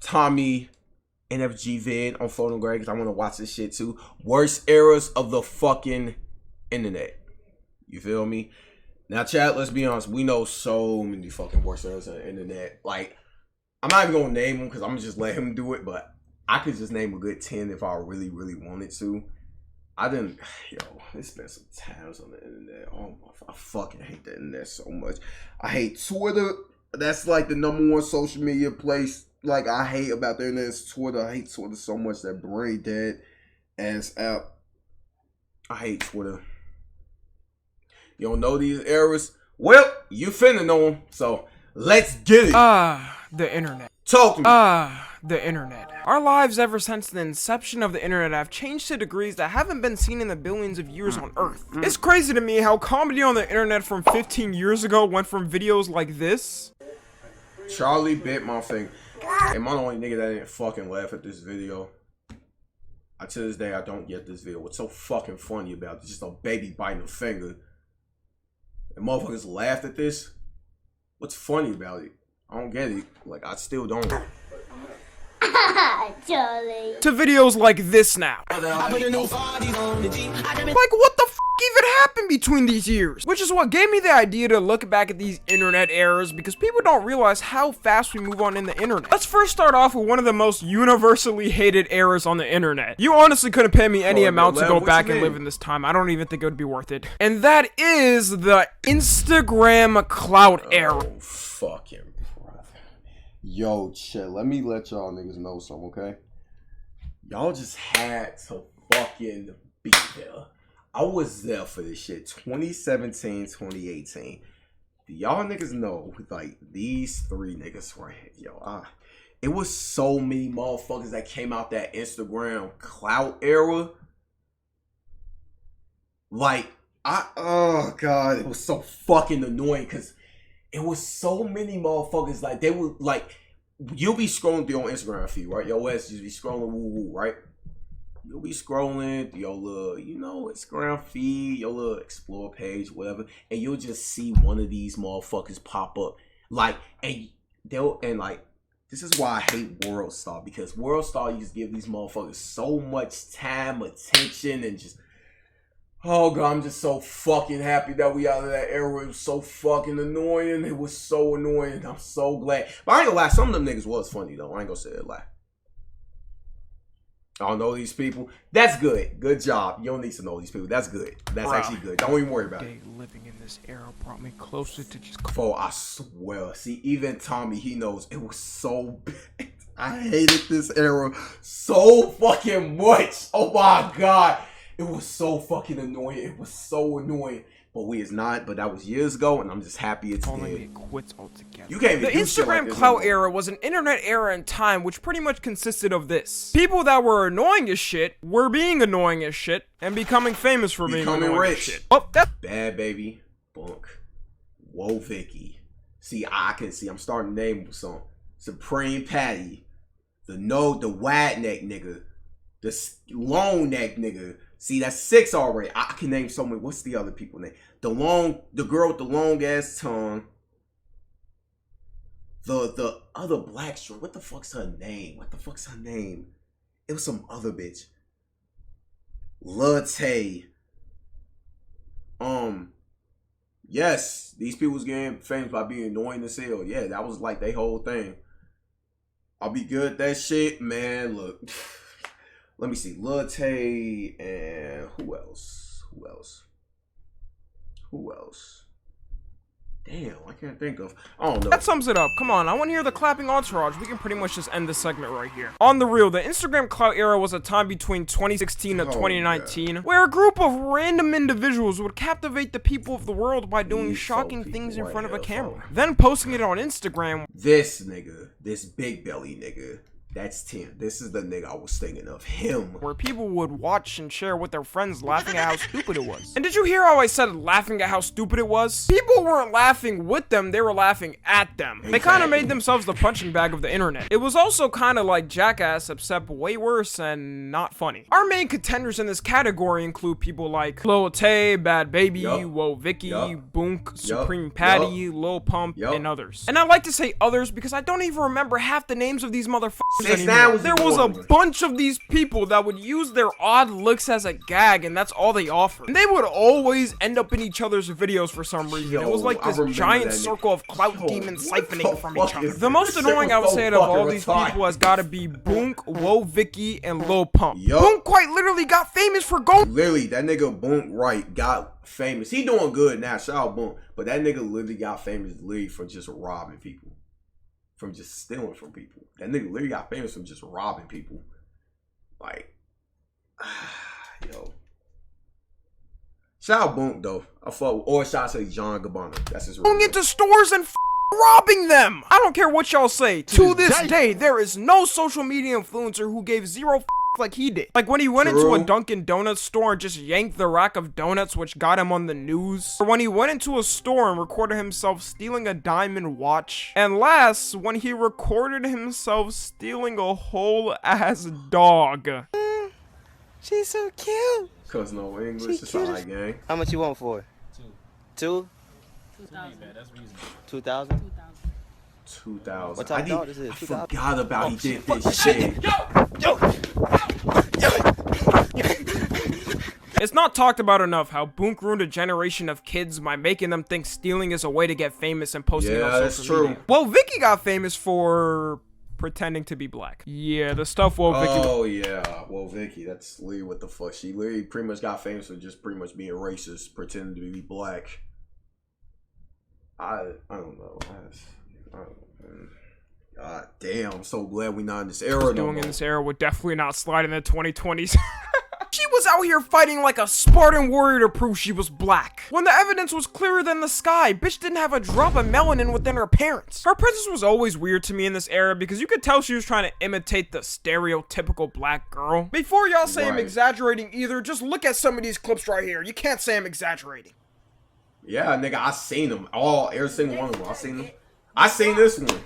Tommy NFG vid on Photograph because I want to watch this shit too. Worst eras of the fucking internet. You feel me? Now, chat, let's be honest. We know so many fucking worst eras of the internet. Like, I'm not even going to name them because I'm going to just let him do it. But I could just name a good 10 if I really, really wanted to. It's been some times on the internet. Oh my, I fucking hate the internet so much. I hate Twitter. That's like the #1 social media place. Like, I hate about the internet is Twitter. I hate Twitter so much. That brain dead ass app. I hate Twitter. You don't know these eras? Well, you finna know them. So, let's get it. The internet. Talk to me. The internet. Our lives ever since the inception of the internet have changed to degrees that haven't been seen in the billions of years on Earth. It's crazy to me how comedy on the internet from 15 years ago went from videos like this. Charlie bit my finger. Am I the only nigga that didn't fucking laugh at this video? To this day, I don't get this video. What's so fucking funny about it? Just a baby biting a finger. And motherfuckers laughed at this? What's funny about it? I don't get it. Like, I still don't. Charlie. To videos like this now. Like, what the f even happened between these years? Which is what gave me the idea to look back at these internet eras, because people don't realize how fast we move on in the internet. Let's first start off with one of the most universally hated eras on the internet. You honestly couldn't pay me any amount to go back and live in this time. I don't even think it would be worth it. And that is the Instagram clout era. Oh, fucking brother. Yo, chill. Let me let y'all niggas know something, okay? Y'all just had to fucking be there. I was there for this shit. 2017, 2018. Do y'all niggas know, like, these three niggas right here? Yo, it was so many motherfuckers that came out that Instagram clout era. Like, oh god, it was so fucking annoying because it was so many motherfuckers. Like, they were like, you'll be scrolling through your Instagram feed, right? Your ass just be scrolling woo woo, right? You'll be scrolling through your little, Instagram feed, your little explore page, whatever, and you'll just see one of these motherfuckers pop up. Like, this is why I hate World Star, because World Star used to give these motherfuckers so much time, attention, and just, oh god, I'm just so fucking happy that we out of that era. It was so fucking annoying. It was so annoying. I'm so glad. But I ain't gonna lie, some of them niggas was funny though. I ain't gonna say that lie. I don't know these people. That's good. Good job. You don't need to know these people. That's good. That's actually good. Don't even worry about it. Living in this era brought me closer to just... Oh, I swear. See, even Tommy, he knows it was so bad. I hated this era so fucking much. Oh my god. It was so fucking annoying. It was so annoying. But that was years ago, and I'm just happy it's dead. It quits altogether. You can't even The Instagram clout era was an internet era in time which pretty much consisted of this. People that were annoying as shit were being annoying as shit and becoming famous for being annoying rich. As shit. Oh, that's Bad Baby, Bunk, Whoa Vicky. See, I'm starting to name some. Supreme Patty, the wide neck nigga, the long neck nigga. See, that's 6 already. I can name so many. What's the other people name? The girl with the long ass tongue. The other black string. What the fuck's her name? It was some other bitch. Latte. Yes, these people was getting famous by being annoying as hell. Yeah, that was like their whole thing. I'll be good at that shit, man. Look. Let me see. Latte and who else? Damn, I can't think of. I don't know. That sums it up. Come on, I want to hear the clapping entourage. We can pretty much just end this segment right here. On the real, the Instagram clout era was a time between 2016 and 2019 where a group of random individuals would captivate the people of the world by doing shocking things in front of a camera, then posting it on Instagram. This nigga, this big belly nigga, That's 10. This is the nigga I was thinking of. Him. Where people would watch and share with their friends laughing at how stupid it was. And did you hear how I said laughing at how stupid it was? People weren't laughing with them, they were laughing at them. Exactly. They kind of made themselves the punching bag of the internet. It was also kind of like Jackass, except way worse and not funny. Our main contenders in this category include people like Lil Tay, Bad Baby, Whoa Vicky, Boonk, Supreme Patty, Lil Pump, and others. And I like to say others because I don't even remember half the names of these motherfuckers. There was a bunch of these people that would use their odd looks as a gag, and that's all they offered. And they would always end up in each other's videos for some reason. It was like this giant circle of clout demons siphoning from each other. The most annoying I would say out of all these people has got to be Boonk, Whoa Vicky, and Lil Pump. Boonk quite literally got famous for going. Literally, that nigga Boonk got famous. He doing good now, shout out Boonk. But that nigga literally got famous literally for just robbing people. From just stealing from people. That nigga literally got famous from just robbing people. Like, yo. Shout out Boonk though. I fuck, or shout out to John Gabbana. That's his real going into stores and robbing them. I don't care what y'all say. To this day, there is no social media influencer who gave zero like he did. Like when he went into a Dunkin' Donuts store and just yanked the rack of donuts, which got him on the news. Or when he went into a store and recorded himself stealing a diamond watch. And last, when he recorded himself stealing a whole ass dog. She's so cute. Cause no English, it's all right, gang. How much you want for it? Two? 2,000. That's reasonable. 2,000? 2,000. What type of dog is it? I forgot about he did this shit. Yo! It's not talked about enough how Boonk ruined a generation of kids by making them think stealing is a way to get famous and posting it on social media. Well, Vicky got famous for pretending to be black. Yeah, the stuff Whoa Vicky. Oh yeah, Whoa Vicky. That's literally what the fuck. She literally pretty much got famous for just pretty much being racist, pretending to be black. I don't know. God damn, I'm so glad we not in this era. Doing in this era would definitely not slide in the 2020s. She was out here fighting like a Spartan warrior to prove she was black. When the evidence was clearer than the sky, bitch didn't have a drop of melanin within her parents. Her presence was always weird to me in this era because you could tell she was trying to imitate the stereotypical black girl. Before y'all say I'm exaggerating either, just look at some of these clips right here. You can't say I'm exaggerating. Yeah, nigga, I seen them. Every single one of them. I seen them. I seen this one.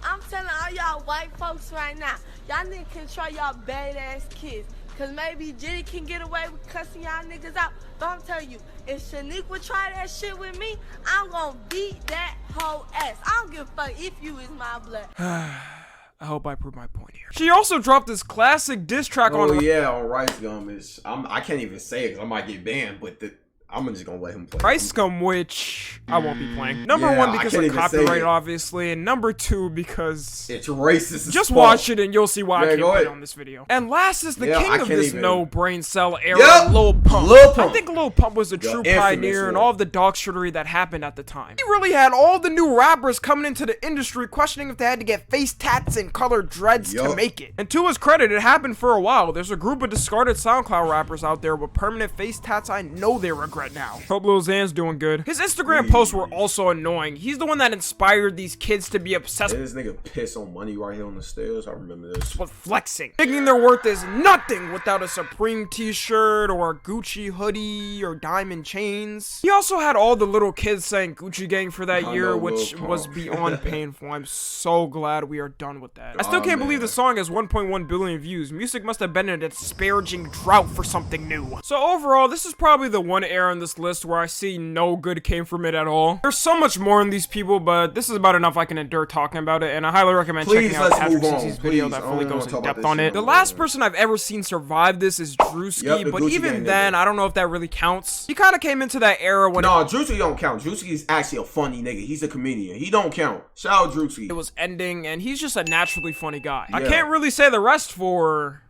I'm telling all y'all white folks right now, y'all need to control y'all badass kids. Cause maybe Jitty can get away with cussing y'all niggas out. But I'm telling you, if Shanique would try that shit with me, I'm gonna beat that whole ass. I don't give a fuck if you is my blood. I hope I prove my point here. She also dropped this classic diss track on. Oh yeah, on Rice Gum is. I can't even say it because I might get banned, but I'm just gonna let him play. Rice Gum, which I won't be playing. Number one, because of copyright, obviously, and number two, because it's racist. Just watch it and you'll see why I can't play it on this video. And last is the king of this no brain cell era, Lil Pump. I think Lil Pump was a true pioneer in all of the dog shittery that happened at the time. He really had all the new rappers coming into the industry questioning if they had to get face tats and colored dreads to make it. And to his credit, it happened for a while. There's a group of discarded SoundCloud rappers out there with permanent face tats I know they regret now. Hope Lil Xan's doing good. His Instagram posts were also annoying. He's the one that inspired these kids to be obsessed with this nigga piss on money right here on the stairs. I remember this. With flexing. Thinking their worth is nothing without a Supreme t-shirt or a Gucci hoodie or diamond chains. He also had all the little kids saying Gucci gang for that year, which was beyond painful. I'm so glad we are done with that. I still can't believe the song has 1.1 billion views. Music must have been in a disparaging drought for something new. So overall, this is probably the one era in this list where I see no good came from it at all. There's so much more in these people, but this is about enough I can endure talking about it, and I highly recommend checking out Patrick CC's video that fully goes in depth on it. The last person I've ever seen survive this is Drewski, but even then, I don't know if that really counts. He kind of came into that era when— No, Drewski don't count. Drewski is actually a funny nigga. He's a comedian. He don't count. Shout out Drewski. It was ending, and he's just a naturally funny guy. I can't really say the rest for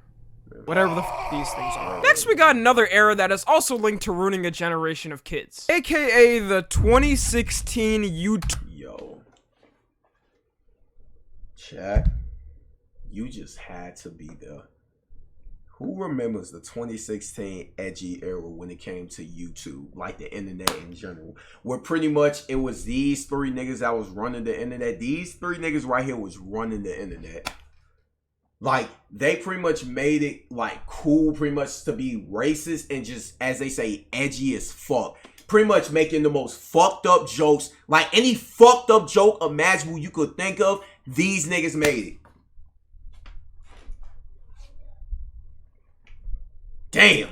whatever the these things are. Next, we got another era that is also linked to ruining a generation of kids, aka the 2016 YouTube. Yo, chat, you just had to be the Who remembers the 2016 edgy era when it came to YouTube, like the internet in general? Where pretty much it was these three niggas that was running the internet. These three niggas right here was running the internet. Like, they pretty much made it, like, cool pretty much to be racist and just, as they say, edgy as fuck. Pretty much making the most fucked up jokes. Like, any fucked up joke imaginable you could think of, these niggas made it. Damn.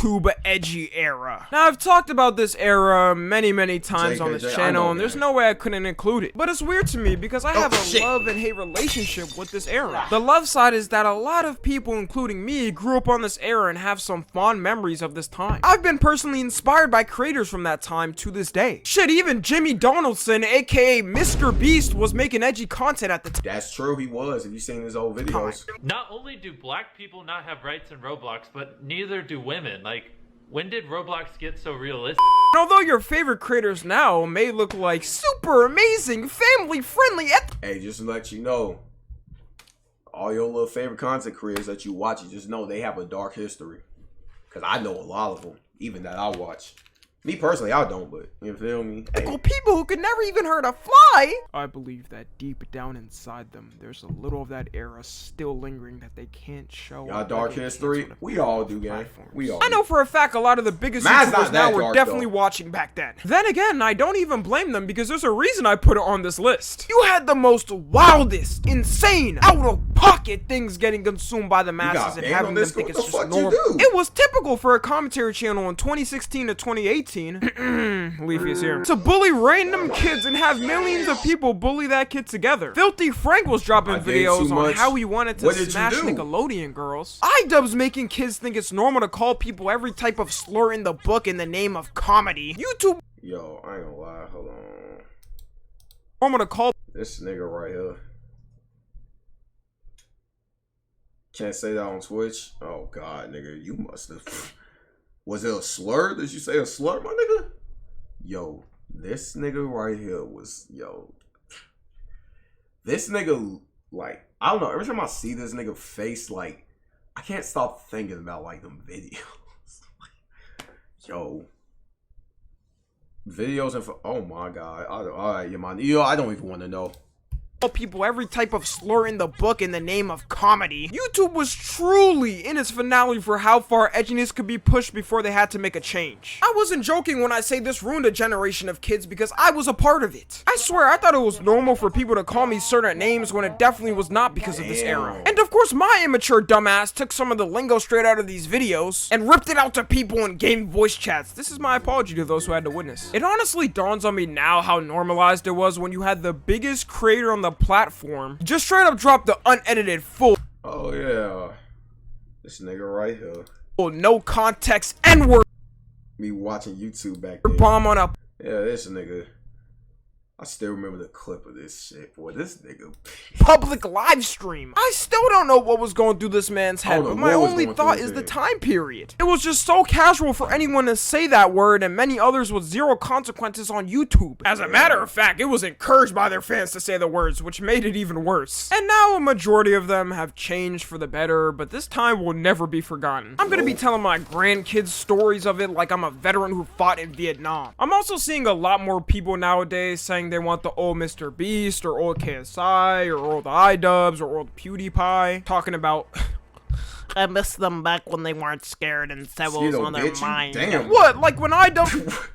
YouTube edgy era. Now, I've talked about this era many times on this channel, and there's no way I couldn't include it. But it's weird to me because I have a love and hate relationship with this era. The love side is that a lot of people, including me, grew up on this era and have some fond memories of this time. I've been personally inspired by creators from that time to this day. Shit, even Jimmy Donaldson, aka Mr. Beast, was making edgy content at the time. That's true, he was, if you've seen his old videos. Not only do black people not have rights in Roblox, but neither do women. Like, when did Roblox get so realistic? Although your favorite creators now may look like super amazing, family-friendly Hey, just to let you know, all your little favorite content creators that you watch, you just know they have a dark history. Because I know a lot of them, even that I watch. Me personally, I don't, but you feel me? Hey. People who could never even hurt a fly. I believe that deep down inside them, there's a little of that era still lingering that they can't show. Y'all dark history? We all do, gang. We all. I know for a fact a lot of the biggest YouTubers now were definitely watching back then. Then again, I don't even blame them because there's a reason I put it on this list. You had the most wildest, insane, out-of-pocket things getting consumed by the masses and having them think it's just normal. It was typical for a commentary channel in 2016 to 2018. Leafy is here. To bully random kids and have millions of people bully that kid together. Filthy Frank was dropping videos on how he wanted to smash Nickelodeon girls. iDubbbz making kids think it's normal to call people every type of slur in the book in the name of comedy. YouTube. Yo, I ain't gonna lie. Hold on. Normal to call this nigga right here. Can't say that on Twitch. Oh God, nigga, you must have. Was it a slur? Did you say a slur, my nigga? Yo, this nigga right here was, yo. This nigga, like, I don't know. Every time I see this nigga face, like, I can't stop thinking about, like, them videos. Yo. Videos and, oh my God. Alright, yo, I don't even want to know. People every type of slur in the book in the name of comedy. YouTube was truly in its finale for how far edginess could be pushed before they had to make a change. I wasn't joking when I say this ruined a generation of kids because I was a part of it. I swear I thought it was normal for people to call me certain names when it definitely was not because of this era. And of course my immature dumbass took some of the lingo straight out of these videos and ripped it out to people in game voice chats. This is my apology to those who had to witness. It honestly dawns on me now how normalized it was when you had the biggest creator on the platform just straight up drop the unedited full this nigga right here, no context N-word me watching YouTube back then. Bomb on a this nigga. I still remember the clip of this shit, boy. This nigga public live stream. I still don't know what was going through this man's head, but my only thought is the time period. It was just so casual for anyone to say that word and many others with zero consequences on YouTube. As a matter of fact, it was encouraged by their fans to say the words, which made it even worse. And now a majority of them have changed for the better, but this time will never be forgotten. I'm gonna be telling my grandkids stories of it like I'm a veteran who fought in Vietnam. I'm also seeing a lot more people nowadays saying they want the old Mr. Beast or old KSI or old iDubbbz or old PewDiePie talking about I miss them back when they weren't scared and said what was on their mind. Damn. What? Like when iDubbbz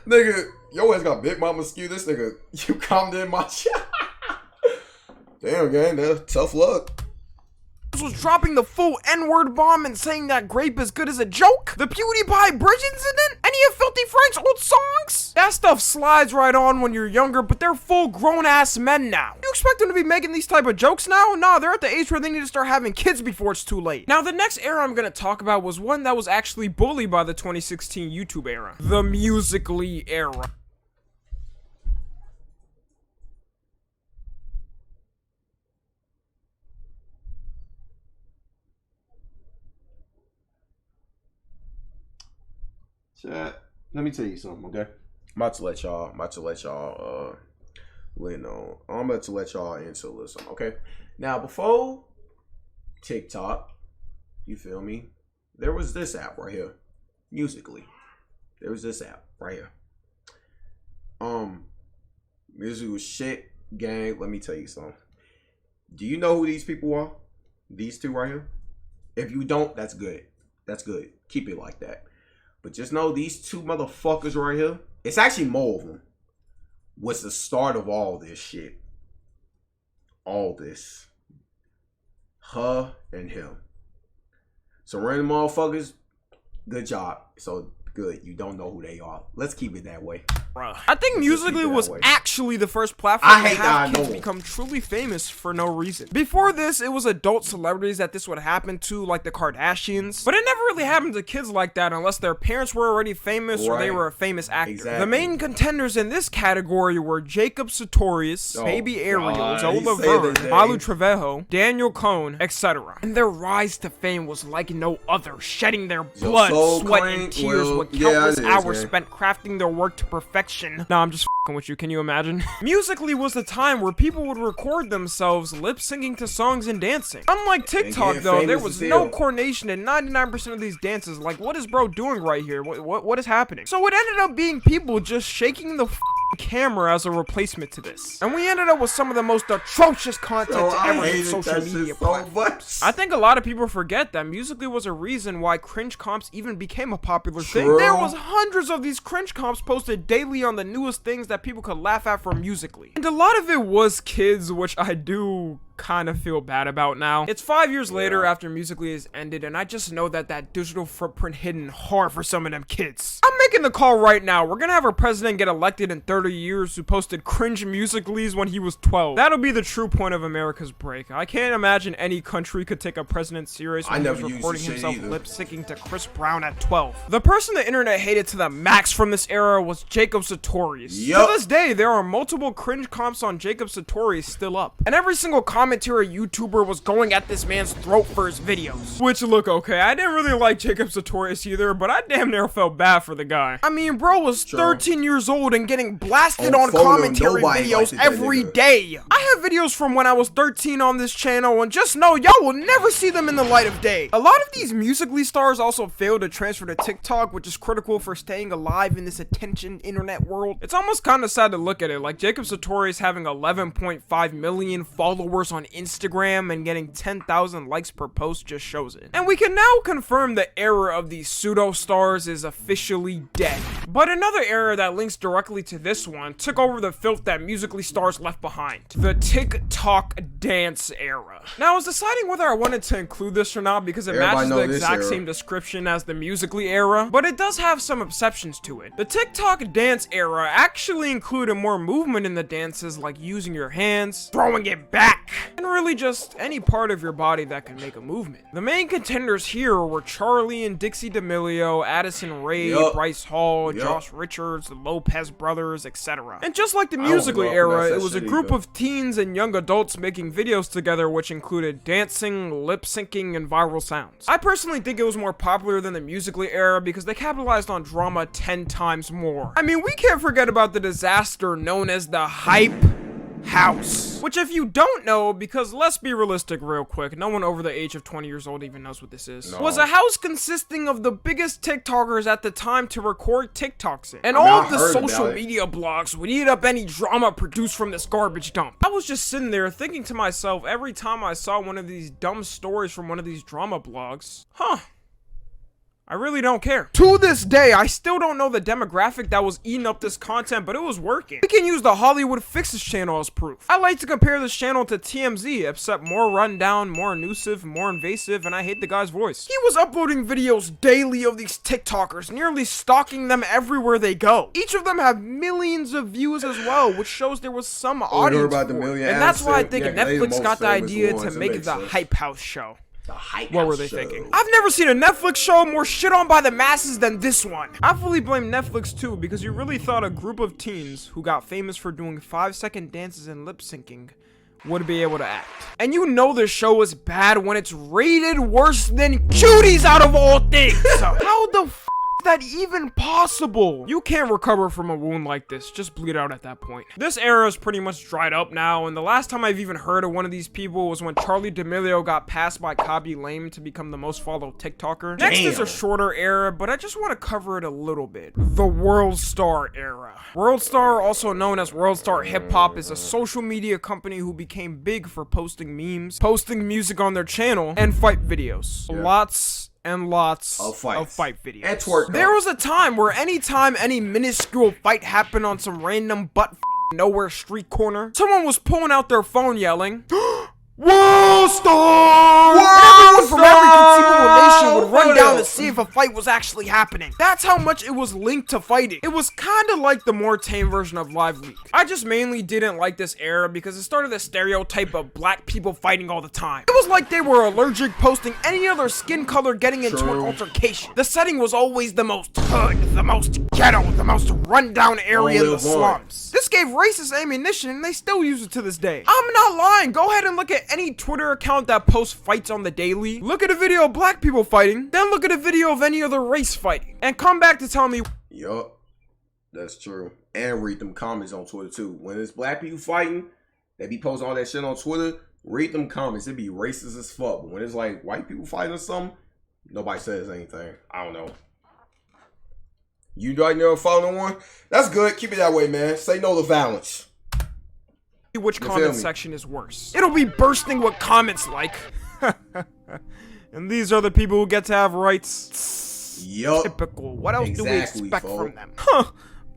nigga, your ass got Big Mama skew. This nigga, you calmed in my chat. Damn, gang, that's tough luck. Was dropping the full N-word bomb and saying that grape is good as a joke? The PewDiePie bridge incident? Any of Filthy Frank's old songs? That stuff slides right on when you're younger, but they're full grown-ass men now. You expect them to be making these type of jokes now? Nah, they're at the age where they need to start having kids before it's too late. Now, the next era I'm gonna talk about was one that was actually bullied by the 2016 YouTube era. The Musical.ly era. Chat, let me tell you something, okay? I'm about to let y'all know. I'm about to let y'all into listen, okay? Now, before TikTok, You feel me? There was this app right here. Musically. There was this app right here. Music was shit, gang. Let me tell you something. Do you know who these people are? These two right here? If you don't, that's good. That's good. Keep it like that. But just know these two motherfuckers right here, it's actually more of them, was the start of all this shit. All this. Her and him. So random motherfuckers, good job. So good. You don't know who they are. Let's keep it that way. I think Musical.ly was actually the first platform to have kids become truly famous for no reason. Before this, it was adult celebrities that this would happen to, like the Kardashians. But it never really happened to kids like that unless their parents were already famous or they were a famous actor. Exactly. The main contenders in this category were Jacob Sartorius, Baby Ariel, Zola Verne, Malu Trevejo, Daniel Cohn, etc. And their rise to fame was like no other, shedding their blood, sweat, and tears with countless hours spent crafting their work to perfection. Nah, I'm just f***ing with you. Can you imagine? Musical.ly was the time where people would record themselves lip-syncing to songs and dancing. Unlike TikTok, though, there was no coordination in 99% of these dances. Like, what is bro doing right here? What is happening? So it ended up being people just shaking the camera as a replacement to this. And we ended up with some of the most atrocious content to ever hit social media platforms. I think a lot of people forget that Musical.ly was a reason why cringe comps even became a popular thing. There was hundreds of these cringe comps posted daily on the newest things that people could laugh at from Musical.ly. And a lot of it was kids, which I do kind of feel bad about now. It's 5 years later after Musical.ly has ended, and I just know that digital footprint hidden hard for some of them kids. I'm making the call right now. We're gonna have our president get elected in 30 years who posted cringe Musical.lys when he was 12. That'll be the true point of America's break. I can't imagine any country could take a president serious when he was recording himself lip-syncing to Chris Brown at 12. The person the internet hated to the max from this era was Jacob Sartorius. To this day, there are multiple cringe comps on Jacob Sartorius still up. And every single commentary YouTuber was going at this man's throat for his videos. Which, look, okay, I didn't really like Jacob Sartorius either, but I damn near felt bad for the guy. I mean, bro was 13 years old and getting blasted on commentary videos every day. I have videos from when I was 13 on this channel, and just know y'all will never see them in the light of day. A lot of these Musical.ly stars also failed to transfer to TikTok, which is critical for staying alive in this attention internet world. It's almost kind of sad to look at it, like Jacob Sartorius having 11.5 million followers on Instagram and getting 10,000 likes per post just shows it. And we can now confirm the era of these pseudo stars is officially dead. But another era that links directly to this one took over the filth that Musical.ly stars left behind. The TikTok dance era. Now I was deciding whether I wanted to include this or not because it matches the exact same description as the Musical.ly era, but it does have some exceptions to it. The TikTok dance era actually included more movement in the dances, like using your hands, throwing it back, and really just any part of your body that can make a movement. The main contenders here were Charlie and Dixie D'Amelio, Addison Rae, Bryce Hall, Josh Richards, the Lopez brothers, etc. And just like the Musical.ly era, it was a group of teens and young adults making videos together which included dancing, lip syncing, and viral sounds. I personally think it was more popular than the Musical.ly era because they capitalized on drama 10 times more. I mean, we can't forget about the disaster known as the Hype House, which if you don't know, because let's be realistic real quick, no one over the age of 20 years old even knows what this is, was a house consisting of the biggest TikTokers at the time to record TikToks in. And all of the social media blogs would eat up any drama produced from this garbage dump. I was just sitting there thinking to myself every time I saw one of these dumb stories from one of these drama blogs, I really don't care. To this day, I still don't know the demographic that was eating up this content, but it was working. We can use the Hollywood Fixes channel as proof. I like to compare this channel to TMZ, except more rundown, more elusive, more invasive, and I hate the guy's voice. He was uploading videos daily of these TikTokers, nearly stalking them everywhere they go. Each of them have millions of views as well, which shows there was some audience for it. And that's why I think Netflix got the idea to make the Hype House show. What were they thinking? I've never seen a Netflix show more shit on by the masses than this one. I fully blame Netflix too, because you really thought a group of teens who got famous for doing 5-second dances and lip syncing would be able to act. And you know this show is bad when it's rated worse than Cuties out of all things. How the f that even possible? You can't recover from a wound like this. Just bleed out at that point. This era is pretty much dried up now, and the last time I've even heard of one of these people was when Charlie D'Amelio got passed by Kabi Lame to become the most followed TikToker. Next is a shorter era, but I just want to cover it a little bit. The World Star era. World Star, also known as World Star Hip Hop, is a social media company who became big for posting memes, posting music on their channel, and fight videos. Lots and lots of fight videos. And twerk. There was a time where anytime any minuscule fight happened on some random nowhere street corner, someone was pulling out their phone yelling, World Star! And everyone from every conceivable nation would run down to see if a fight was actually happening. That's how much it was linked to fighting. It was kinda like the more tame version of Live Leak. I just mainly didn't like this era because it started the stereotype of black people fighting all the time. It was like they were allergic posting any other skin color getting into an altercation. The setting was always the most hood, the most ghetto, the most rundown area in the slums. This gave racist ammunition and they still use it to this day. I'm not lying. Go ahead and look at any Twitter account that posts fights on the daily. Look at a video of black people fighting, then look at a video of any other race fighting, and come back to tell me. Yup, that's true. And read them comments on Twitter too. When it's black people fighting, they be posting all that shit on Twitter. Read them comments. It be racist as fuck. But when it's like white people fighting or something, nobody says anything. I don't know. You right never follow no one? That's good. Keep it that way, man. Say no to violence. Which comment section is worse. It'll be bursting with comments like, and these are the people who get to have rights. Yup. Typical. What else do we expect from them? Huh.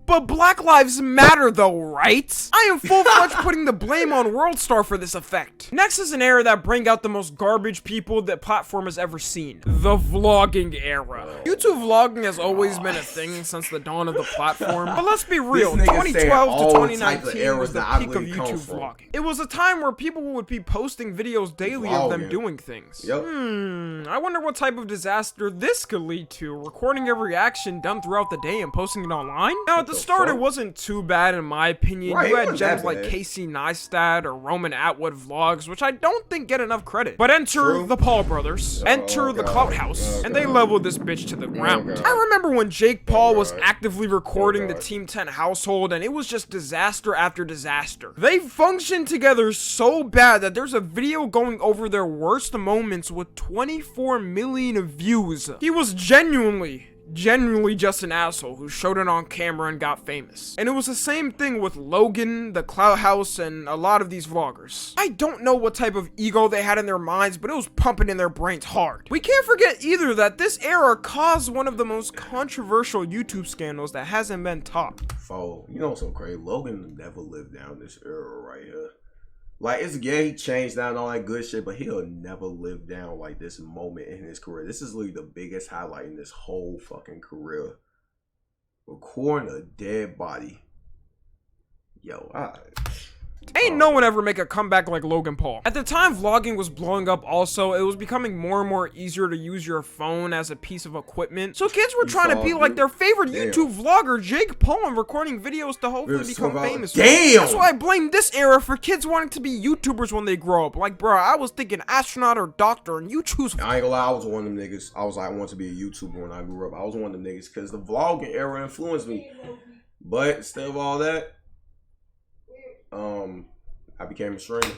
But Black Lives Matter though, right? I am full-fledged putting the blame on World Star for this effect. Next is an era that bring out the most garbage people that platform has ever seen. The vlogging era. YouTube vlogging has always been a thing since the dawn of the platform. But let's be real, 2012 to 2019 was the peak of YouTube vlogging. It was a time where people would be posting videos daily of them doing things. I wonder what type of disaster this could lead to. Recording every action done throughout the day and posting it online? Now at the start, it wasn't too bad in my opinion. You had gems like Casey Neistat or Roman Atwood vlogs, which I don't think get enough credit. But enter the Paul brothers, enter the Clout House, and they leveled this bitch to the ground. I remember when Jake Paul was actively recording the Team 10 household, and it was just disaster after disaster. They functioned together so bad that there's a video going over their worst moments with 24 million views. He was genuinely just an asshole who showed it on camera and got famous. And it was the same thing with Logan, the Clout House, and a lot of these vloggers. I don't know what type of ego they had in their minds, but it was pumping in their brains hard. We can't forget either that this era caused one of the most controversial YouTube scandals that hasn't been topped. You know what's so crazy? Logan never lived down this era right here. Like, he changed down all that good shit, but he'll never live down, like, this moment in his career. This is literally the biggest highlight in this whole fucking career. Recording a dead body. Yo, Ain't no one ever make a comeback like Logan Paul. At the time vlogging was blowing up also, it was becoming more and more easier to use your phone as a piece of equipment. So kids were trying to be like their favorite YouTube vlogger, Jake Paul, and recording videos to hopefully become famous. That's why I blame this era for kids wanting to be YouTubers when they grow up. Like, bro, I was thinking astronaut or doctor, and you choose. I ain't gonna lie, I was one of them niggas. I was like, I want to be a YouTuber when I grew up. I was one of them niggas because the vlogging era influenced me. But instead of all that, I became a streamer.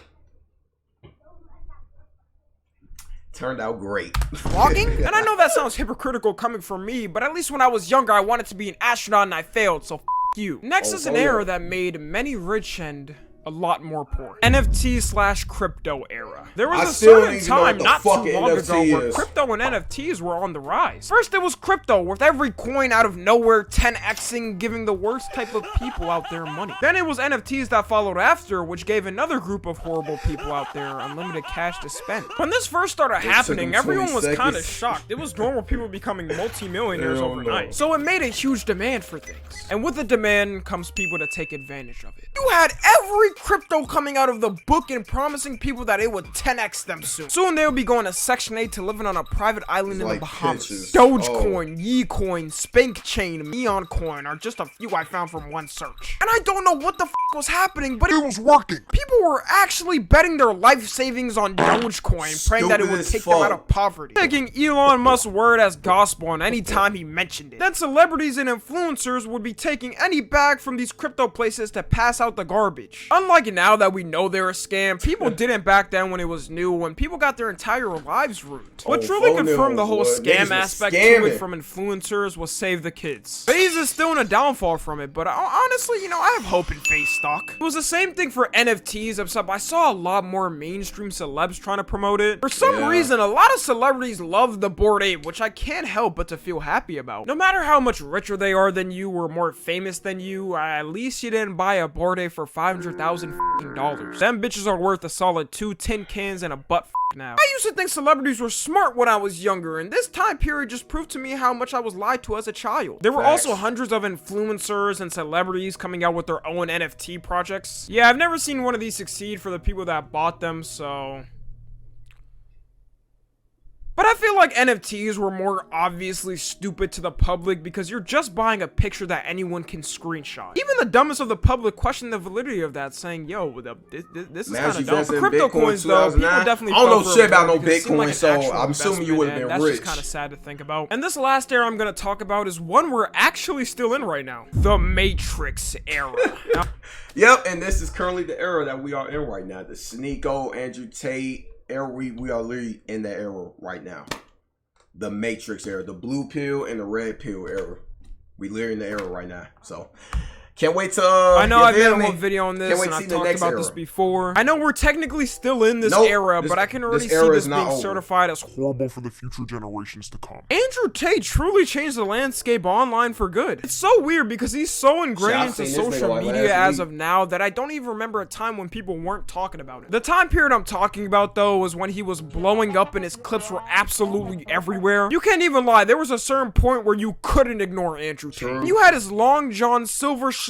Turned out great. Vlogging? And I know that sounds hypocritical coming from me, but at least when I was younger, I wanted to be an astronaut and I failed, so f you. Next is an era that made many rich and a lot more poor. NFT/crypto era. There was a certain time not too long ago where crypto and NFTs were on the rise. First it was crypto, with every coin out of nowhere 10xing, giving the worst type of people out there money. Then it was NFTs that followed after, which gave another group of horrible people out there unlimited cash to spend. When this first started happening, everyone was kind of shocked. It was normal people becoming multi-millionaires overnight. So it made a huge demand for things. And with the demand comes people to take advantage of it. You had every crypto coming out of the book and promising people that it would 10x them soon. Soon they will be going to Section 8 to living on a private island in the Bahamas. Pictures. Dogecoin, Yecoin, Spank Chain, Neon Coin are just a few I found from one search. And I don't know what the f was happening, but it was working. People were actually betting their life savings on Dogecoin, praying that it would take them out of poverty. Taking Elon Musk's word as gospel on any time he mentioned it. Then celebrities and influencers would be taking any bag from these crypto places to pass out the garbage. Unlike now that we know they're a scam, people didn't back then when it was new, when people got their entire lives ruined. What truly confirmed the whole scam aspect to it from influencers was Save the Kids. FaZe is still in a downfall from it, but honestly, you know, I have hope in FaZe stock. It was the same thing for NFTs, except I saw a lot more mainstream celebs trying to promote it. For some reason, a lot of celebrities love the Bored Ape, which I can't help but to feel happy about. No matter how much richer they are than you or more famous than you, at least you didn't buy a Bored Ape for $500,000. Them bitches are worth a solid 2 tin cans and a butt now. I used to think celebrities were smart when I was younger, and this time period just proved to me how much I was lied to as a child. There were also hundreds of influencers and celebrities coming out with their own NFT projects. Yeah, I've never seen one of these succeed for the people that bought them, so... But I feel like NFTs were more obviously stupid to the public because you're just buying a picture that anyone can screenshot. Even the dumbest of the public questioned the validity of that, saying, yo, this is kind of dumb. For crypto coins, though, people definitely I don't know shit about no Bitcoin, so I'm assuming you would have been rich. That's just kind of sad to think about. And this last era I'm going to talk about is one we're actually still in right now. The Matrix era. Yep, and this is currently the era that we are in right now. The Sneeko, Andrew Tate era, we are literally in that era right now. The Matrix era, the blue pill and the red pill era. We literally in the era right now. So can't wait to I know I've made a whole video on this and I've talked about this before. I know we're technically still in this era, but I can already see this being certified as horrible for the future generations to come. Andrew Tate truly changed the landscape online for good. It's so weird because he's so ingrained into social media as of now that I don't even remember a time when people weren't talking about it. The time period I'm talking about though was when he was blowing up and his clips were absolutely everywhere. You can't even lie, there was a certain point where you couldn't ignore Andrew Tate. You had his Long John Silver schlong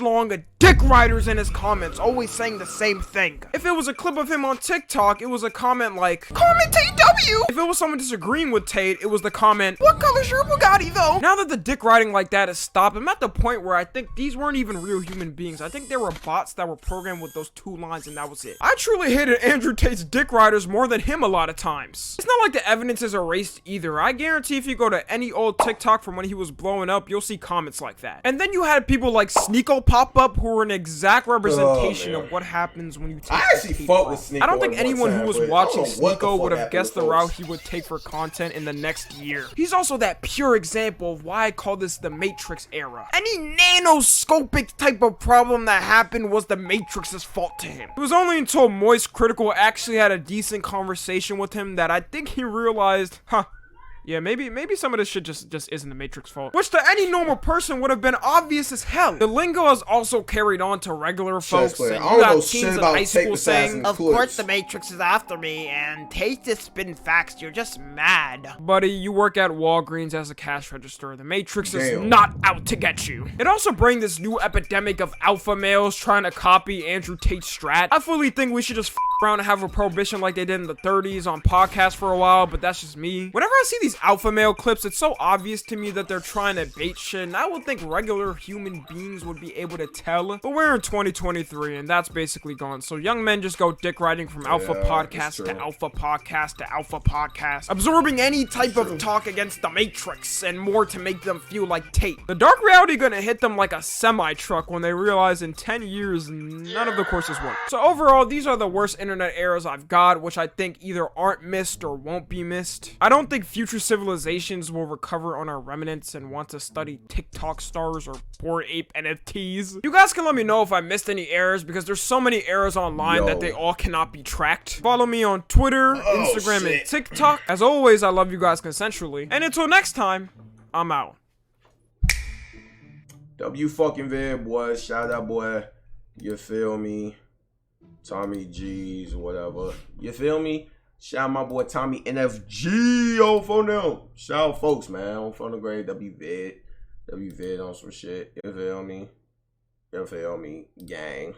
dick riders in his comments, always saying the same thing. If it was a clip of him on TikTok, it was a comment like, "Call me TW." If it was someone disagreeing with Tate, it was the comment, "What color's your Bugatti though?" Now that the dick riding like that has stopped, I'm at the point where I think these weren't even real human beings. I think they were bots that were programmed with those 2 lines and that was it. I truly hated Andrew Tate's dick riders more than him a lot of times. It's not like the evidence is erased either. I guarantee if you go to any old TikTok from when he was blowing up, you'll see comments like that. And then you had people like Sneeko pop up who were an exact representation of what happens when you take I actually fought with Sneeko. I don't think anyone who was watching Sneeko would have guessed the route he would take for content in the next year. He's also that pure example of why I call this the Matrix era. Any nanoscopic type of problem that happened was the Matrix's fault to him. It was only until Moist Critical actually had a decent conversation with him that I think he realized, yeah, maybe some of this shit just isn't the Matrix fault. Which to any normal person would have been obvious as hell. The lingo has also carried on to regular folks, and you got teens in high school saying, "Of course the Matrix is after me, and Tate just spitting facts, you're just mad." Buddy, you work at Walgreens as a cash register. The Matrix is not out to get you. It also brings this new epidemic of alpha males trying to copy Andrew Tate's strat. I fully think we should just around and have a prohibition like they did in the 30s on podcasts for a while, but that's just me. Whenever I see these alpha male clips, it's so obvious to me that they're trying to bait shit, and I would think regular human beings would be able to tell. But we're in 2023, and that's basically gone. So young men just go dick riding from alpha podcast to alpha podcast to alpha podcast, absorbing any type of talk against the Matrix and more to make them feel like Tate. The dark reality gonna hit them like a semi-truck when they realize in 10 years none of the courses work. So overall, these are the worst internet eras I've got, which I think either aren't missed or won't be missed. I don't think future civilizations will recover on our remnants and want to study TikTok stars or Bored Ape NFTs. You guys can let me know if I missed any errors because there's so many errors online that they all cannot be tracked. Follow me on Twitter, Instagram, and TikTok. As always, I love you guys consensually. And until next time, I'm out. W fucking vid, boy. Shout out, boy. You feel me? Tommy G's or whatever. You feel me? Shout out my boy Tommy NFG on phone them. Shout out folks, man. On phone the grade. W vid on some shit. You feel me? You feel me? Gang.